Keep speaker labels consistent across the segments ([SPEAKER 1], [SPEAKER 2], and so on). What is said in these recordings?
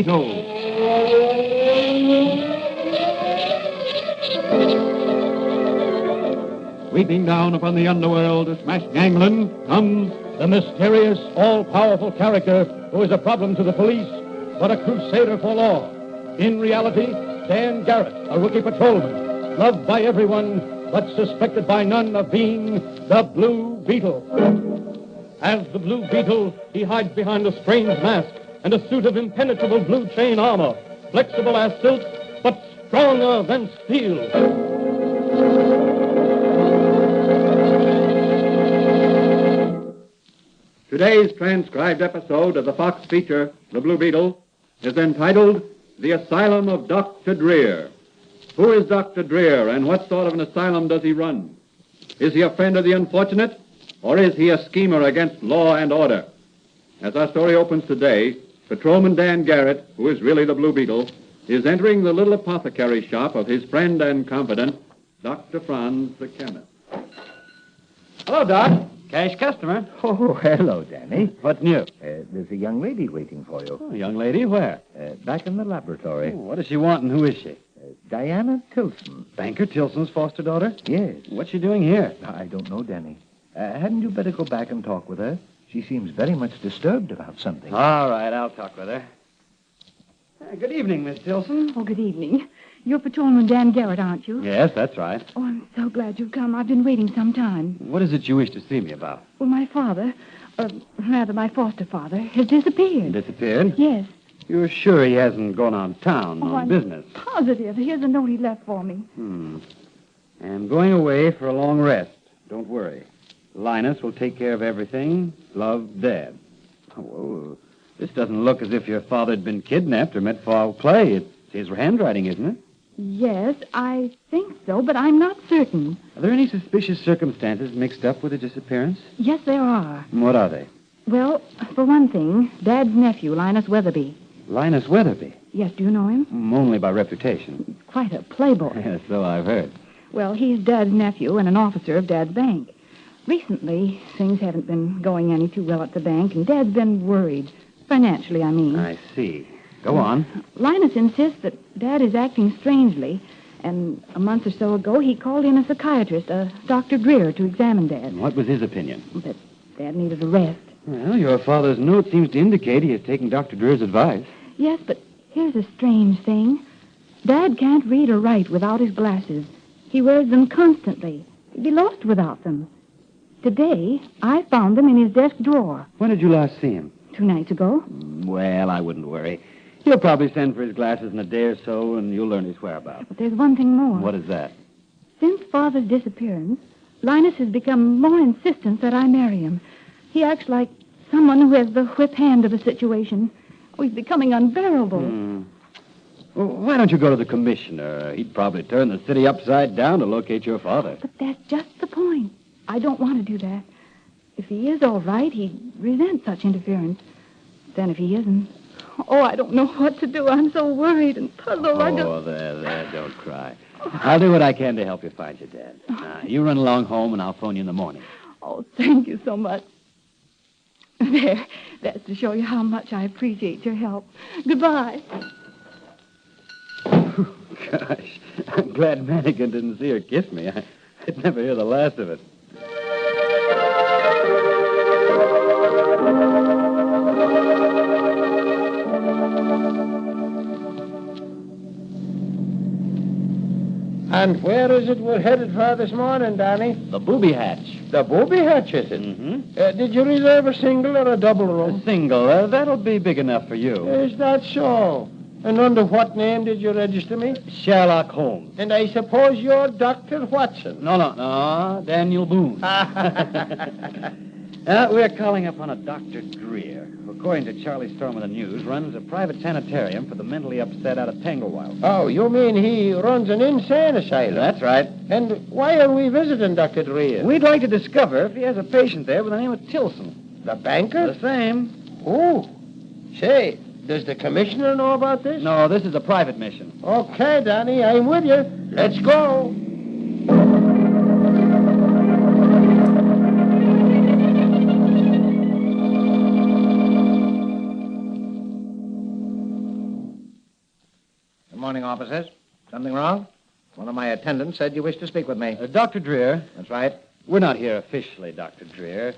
[SPEAKER 1] Beetle. Sweeping down upon the underworld to smash gangland comes the mysterious, all-powerful character who is a problem to the police, but a crusader for law. In reality, Dan Garrett, a rookie patrolman, loved by everyone, but suspected by none of being the Blue Beetle. As the Blue Beetle, he hides behind a strange mask and a suit of impenetrable blue chain armor, flexible as silk, but stronger than steel. Today's transcribed episode of the Fox feature, The Blue Beetle, is entitled The Asylum of Dr. Drear. Who is Dr. Drear, and what sort of an asylum does he run? Is he a friend of the unfortunate, or is he a schemer against law and order? As our story opens today, Patrolman Dan Garrett, who is really the Blue Beetle, is entering the little apothecary shop of his friend and confidant, Dr. Franz, the chemist. Hello, Doc. Cash customer.
[SPEAKER 2] Oh, hello, Danny.
[SPEAKER 1] What's new?
[SPEAKER 2] There's a young lady waiting for you.
[SPEAKER 1] Oh, young lady, where?
[SPEAKER 2] Back in the laboratory.
[SPEAKER 1] Oh, what does she want, and who is she?
[SPEAKER 2] Diana Tilson.
[SPEAKER 1] Banker Tilson's foster daughter?
[SPEAKER 2] Yes.
[SPEAKER 1] What's she doing here?
[SPEAKER 2] I don't know, Danny. Hadn't you better go back and talk with her? She seems very much disturbed about something.
[SPEAKER 1] All right, I'll talk with her. Good evening, Miss Tilson.
[SPEAKER 3] Oh, good evening. You're Patrolman Dan Garrett, aren't you?
[SPEAKER 1] Yes, that's right.
[SPEAKER 3] Oh, I'm so glad you've come. I've been waiting some time.
[SPEAKER 1] What is it you wish to see me about?
[SPEAKER 3] Well, my father, rather my foster father, has disappeared.
[SPEAKER 1] Disappeared?
[SPEAKER 3] Yes.
[SPEAKER 1] You're sure he hasn't gone on town on
[SPEAKER 3] I'm
[SPEAKER 1] business?
[SPEAKER 3] Positive. Here's a note he left for me.
[SPEAKER 1] I'm going away for a long rest. Don't worry. Linus will take care of everything. Love, Dad. Oh, this doesn't look as if your father had been kidnapped or met foul play. It's his handwriting, isn't it?
[SPEAKER 3] Yes, I think so, but I'm not certain.
[SPEAKER 1] Are there any suspicious circumstances mixed up with the disappearance?
[SPEAKER 3] Yes, there are.
[SPEAKER 1] What are they?
[SPEAKER 3] Well, for one thing, Dad's nephew, Linus Weatherby.
[SPEAKER 1] Linus Weatherby?
[SPEAKER 3] Yes, do you know him?
[SPEAKER 1] Only by reputation.
[SPEAKER 3] He's quite a playboy.
[SPEAKER 1] Yes, so I've heard.
[SPEAKER 3] Well, he's Dad's nephew and an officer of Dad's bank. Recently, things haven't been going any too well at the bank, and Dad's been worried. Financially, I mean.
[SPEAKER 1] I see. Go on.
[SPEAKER 3] Linus insists that Dad is acting strangely, and a month or so ago he called in a psychiatrist, Dr. Drear, to examine Dad.
[SPEAKER 1] What was his opinion?
[SPEAKER 3] That Dad needed a rest.
[SPEAKER 1] Well, your father's note seems to indicate he has taken Dr. Drear's advice.
[SPEAKER 3] Yes, but here's a strange thing. Dad can't read or write without his glasses. He wears them constantly. He'd be lost without them. Today, I found them in his desk drawer.
[SPEAKER 1] When did you last see him?
[SPEAKER 3] 2 nights ago.
[SPEAKER 1] Well, I wouldn't worry. He'll probably send for his glasses in a day or so, and you'll learn his whereabouts.
[SPEAKER 3] But there's one thing more.
[SPEAKER 1] What is that?
[SPEAKER 3] Since Father's disappearance, Linus has become more insistent that I marry him. He acts like someone who has the whip hand of a situation. Oh, he's becoming unbearable.
[SPEAKER 1] Well, why don't you go to the commissioner? He'd probably turn the city upside down to locate your father.
[SPEAKER 3] But that's just the point. I don't want to do that. If he is all right, he'd resent such interference. Then if he isn't... Oh, I don't know what to do. I'm so worried and puzzled.
[SPEAKER 1] There, don't cry. I'll do what I can to help you find your dad. You run along home, and I'll phone you in the morning.
[SPEAKER 3] Oh, thank you so much. There, that's to show you how much I appreciate your help. Goodbye.
[SPEAKER 1] Gosh, I'm glad Mannigan didn't see her kiss me. I'd never hear the last of it.
[SPEAKER 4] And where is it we're headed for this morning, Danny?
[SPEAKER 1] The booby hatch.
[SPEAKER 4] The booby hatch, is it?
[SPEAKER 1] Mm-hmm.
[SPEAKER 4] Did you reserve a single or a double room?
[SPEAKER 1] A single. That'll be big enough for you.
[SPEAKER 4] Is that so? And under what name did you register me?
[SPEAKER 1] Sherlock Holmes.
[SPEAKER 4] And I suppose you're Dr. Watson.
[SPEAKER 1] No. Daniel Boone. We're calling upon a Dr. Drear, who, according to Charlie Storm of the News, runs a private sanitarium for the mentally upset out of Tanglewild.
[SPEAKER 4] Oh, you mean he runs an insane asylum?
[SPEAKER 1] That's right.
[SPEAKER 4] And why are we visiting Dr. Drear?
[SPEAKER 1] We'd like to discover if he has a patient there by the name of Tilson.
[SPEAKER 4] The banker?
[SPEAKER 1] The same.
[SPEAKER 4] Oh. Say, does the commissioner know about this?
[SPEAKER 1] No, this is a private mission.
[SPEAKER 4] Okay, Danny, I'm with you. Let's go.
[SPEAKER 2] evening, officers. Something wrong? One of my attendants said you wished to speak with me.
[SPEAKER 5] Dr. Drear.
[SPEAKER 2] That's right.
[SPEAKER 5] We're not here officially, Dr. Drear.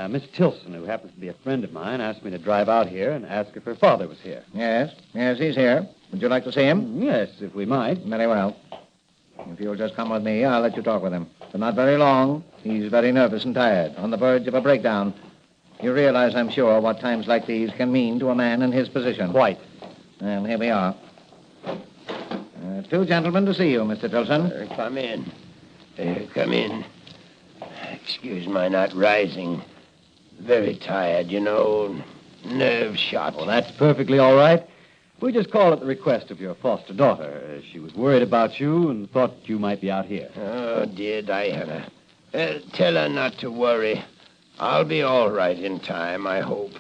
[SPEAKER 5] Miss Tilson, who happens to be a friend of mine, asked me to drive out here and ask if her father was here.
[SPEAKER 2] Yes, he's here. Would you like to see him?
[SPEAKER 5] Yes, if we might.
[SPEAKER 2] Very well. If you'll just come with me, I'll let you talk with him. But not very long. He's very nervous and tired, on the verge of a breakdown. You realize, I'm sure, what times like these can mean to a man in his position.
[SPEAKER 5] Quite.
[SPEAKER 2] Well, here we are. Two gentlemen to see you, Mr. Tilson.
[SPEAKER 4] Come in. Come in. Excuse my not rising. Very tired, nerve shot.
[SPEAKER 5] Well, that's perfectly all right. We just called at the request of your foster daughter. She was worried about you and thought you might be out here.
[SPEAKER 4] Oh, dear Diana. Tell her not to worry. I'll be all right in time, I hope.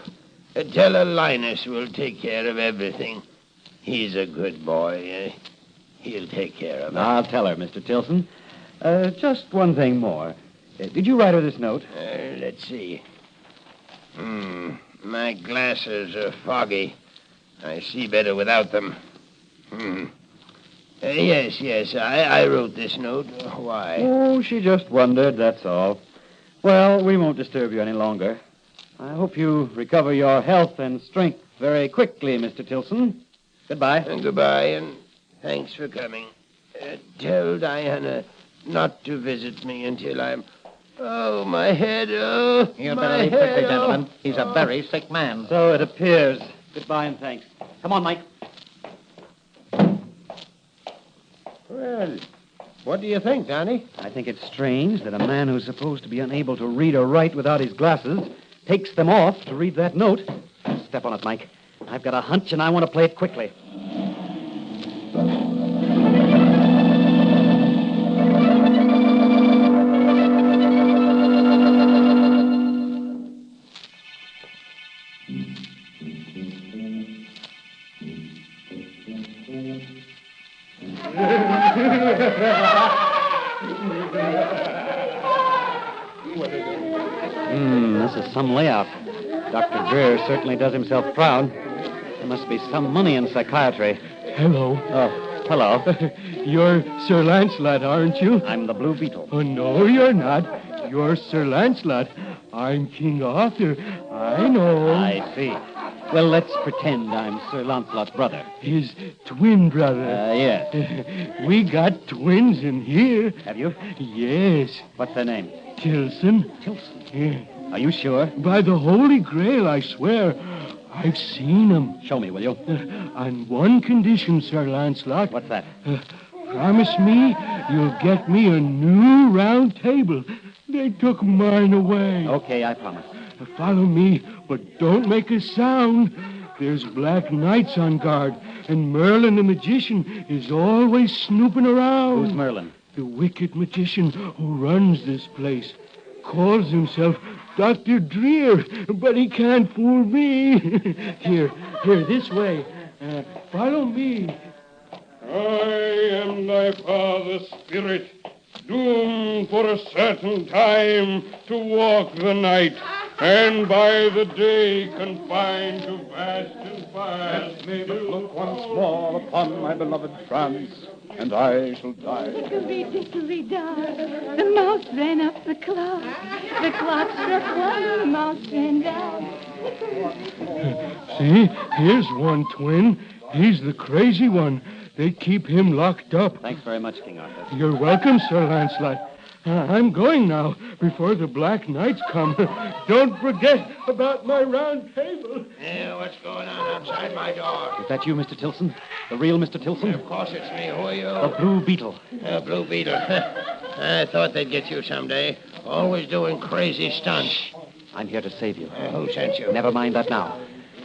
[SPEAKER 4] Tell her Linus will take care of everything. He's a good boy. He'll take care of her.
[SPEAKER 5] I'll tell her, Mr. Tilson. Just one thing more. Did you write her this note?
[SPEAKER 4] Let's see. My glasses are foggy. I see better without them. Yes, I wrote this note. Why?
[SPEAKER 5] Oh, she just wondered, that's all. Well, we won't disturb you any longer. I hope you recover your health and strength very quickly, Mr. Tilson. Goodbye.
[SPEAKER 4] Goodbye, and thanks for coming. Tell Diana not to visit me until I'm... Oh, my head,
[SPEAKER 2] You'd better leave quickly, gentlemen. He's a very sick man.
[SPEAKER 5] So it appears. Goodbye and thanks. Come on, Mike.
[SPEAKER 4] Well, what do you think, Donnie?
[SPEAKER 5] I think it's strange that a man who's supposed to be unable to read or write without his glasses takes them off to read that note. Step on it, Mike. I've got a hunch, and I want to play it quickly. This is some layout. Dr. Drear certainly does himself proud. There must be some money in psychiatry.
[SPEAKER 6] Hello.
[SPEAKER 5] Oh, hello.
[SPEAKER 6] You're Sir Lancelot, aren't you?
[SPEAKER 5] I'm the Blue Beetle.
[SPEAKER 6] Oh, no, you're not. You're Sir Lancelot. I'm King Arthur. I know.
[SPEAKER 5] I see. Well, let's pretend I'm Sir Lancelot's brother.
[SPEAKER 6] His twin brother.
[SPEAKER 5] Yes.
[SPEAKER 6] We got twins in here.
[SPEAKER 5] Have you?
[SPEAKER 6] Yes.
[SPEAKER 5] What's their name?
[SPEAKER 6] Tilson.
[SPEAKER 5] Tilson.
[SPEAKER 6] Yeah.
[SPEAKER 5] Are you sure?
[SPEAKER 6] By the Holy Grail, I swear. I've seen them.
[SPEAKER 5] Show me, will you?
[SPEAKER 6] On one condition, Sir Lancelot.
[SPEAKER 5] What's that?
[SPEAKER 6] Promise me you'll get me a new round table. They took mine away.
[SPEAKER 5] Okay, I promise.
[SPEAKER 6] Follow me, but don't make a sound. There's black knights on guard, and Merlin the magician is always snooping around.
[SPEAKER 5] Who's Merlin?
[SPEAKER 6] The wicked magician who runs this place. Calls himself Dr. Drear, but he can't fool me. Here, this way. Follow me. I am thy father's spirit, doomed for a certain time to walk the night, and by the day confined to fast and fire.
[SPEAKER 1] Let me but look once more upon my beloved France, and I shall die.
[SPEAKER 3] Dickory, dark. The mouse ran up the clock. The clock struck one, the mouse ran down.
[SPEAKER 6] See, here's one twin. He's the crazy one. They keep him locked up.
[SPEAKER 5] Thanks very much, King Arthur.
[SPEAKER 6] You're welcome, Sir Lancelot. I'm going now, before the Black Knights come. Don't forget about my round table.
[SPEAKER 4] Yeah, what's going on outside my door?
[SPEAKER 5] Is that you, Mr. Tilson? The real Mr. Tilson?
[SPEAKER 4] Of course it's me. Who are you?
[SPEAKER 5] The Blue Beetle.
[SPEAKER 4] Blue Beetle. I thought they'd get you someday. Always doing crazy stunts.
[SPEAKER 5] I'm here to save you.
[SPEAKER 4] Who sent you?
[SPEAKER 5] Never mind that now.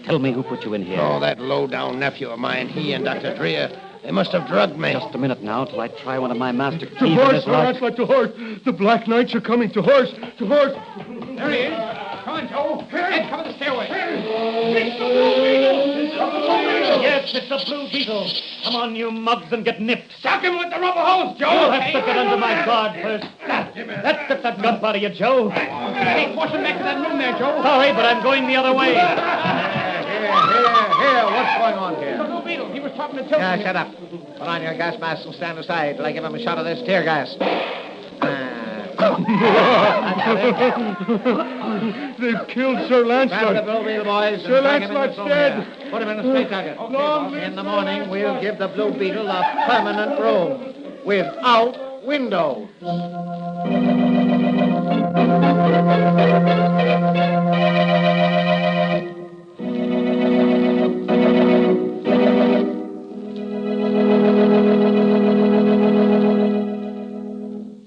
[SPEAKER 5] Tell me who put you in here.
[SPEAKER 4] Oh, that low-down nephew of mine, he and Dr. Drear. They must have drugged me.
[SPEAKER 5] Just a minute now till I try one of my master keys
[SPEAKER 6] To
[SPEAKER 5] in
[SPEAKER 6] horse,
[SPEAKER 5] this
[SPEAKER 6] Sir
[SPEAKER 5] lock.
[SPEAKER 6] Lancelot, to horse. The Black Knights are coming. To horse, to horse.
[SPEAKER 7] There he is. Come on, Joe. Ed, cover the stairway.
[SPEAKER 5] Yes, it's the Blue Beetle. Come on, you mugs, and get nipped.
[SPEAKER 7] Sock him with the rubber hose, Joe.
[SPEAKER 5] You'll have to get under my guard first. Let's get that gun out of you, Joe.
[SPEAKER 7] Hey, force him back to that room there, Joe.
[SPEAKER 5] Sorry, but I'm going the other way.
[SPEAKER 2] Here, what's going on here?
[SPEAKER 7] Blue Beetle. He was talking to Tilton.
[SPEAKER 2] Yeah, shut up. Put on your gas mask and stand aside till I give him a shot of this tear gas.
[SPEAKER 6] They've killed Sir
[SPEAKER 2] Grab the
[SPEAKER 6] Lancelot.
[SPEAKER 2] Blue Beetle, boys.
[SPEAKER 6] Sir
[SPEAKER 2] and drag him in
[SPEAKER 6] Lancelot's
[SPEAKER 2] this room
[SPEAKER 6] dead.
[SPEAKER 2] here. Put him in a straight jacket.
[SPEAKER 6] Long live
[SPEAKER 2] In the
[SPEAKER 6] Sir
[SPEAKER 2] morning, we'll
[SPEAKER 6] Lancelot.
[SPEAKER 2] give the Blue Beetle a permanent room without windows.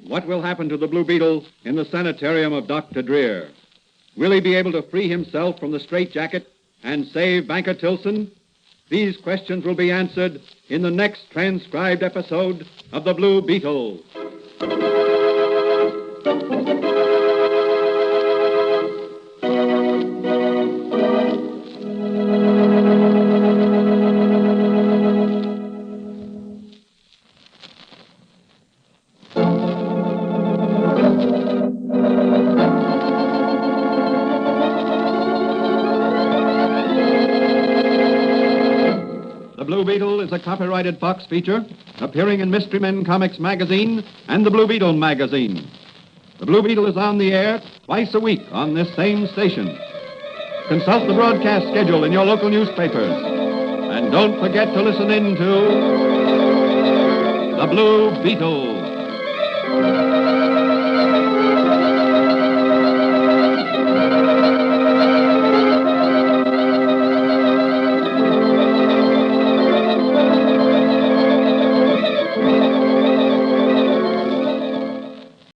[SPEAKER 1] What will happen to the Blue Beetle in the sanitarium of Dr. Drear? Will he be able to free himself from the straitjacket and save Banker Tilson? These questions will be answered in the next transcribed episode of The Blue Beetle. The Blue Beetle is a copyrighted Fox feature appearing in Mystery Men Comics magazine and the Blue Beetle magazine. The Blue Beetle is on the air twice a week on this same station. Consult the broadcast schedule in your local newspapers. And don't forget to listen in to The Blue Beetle.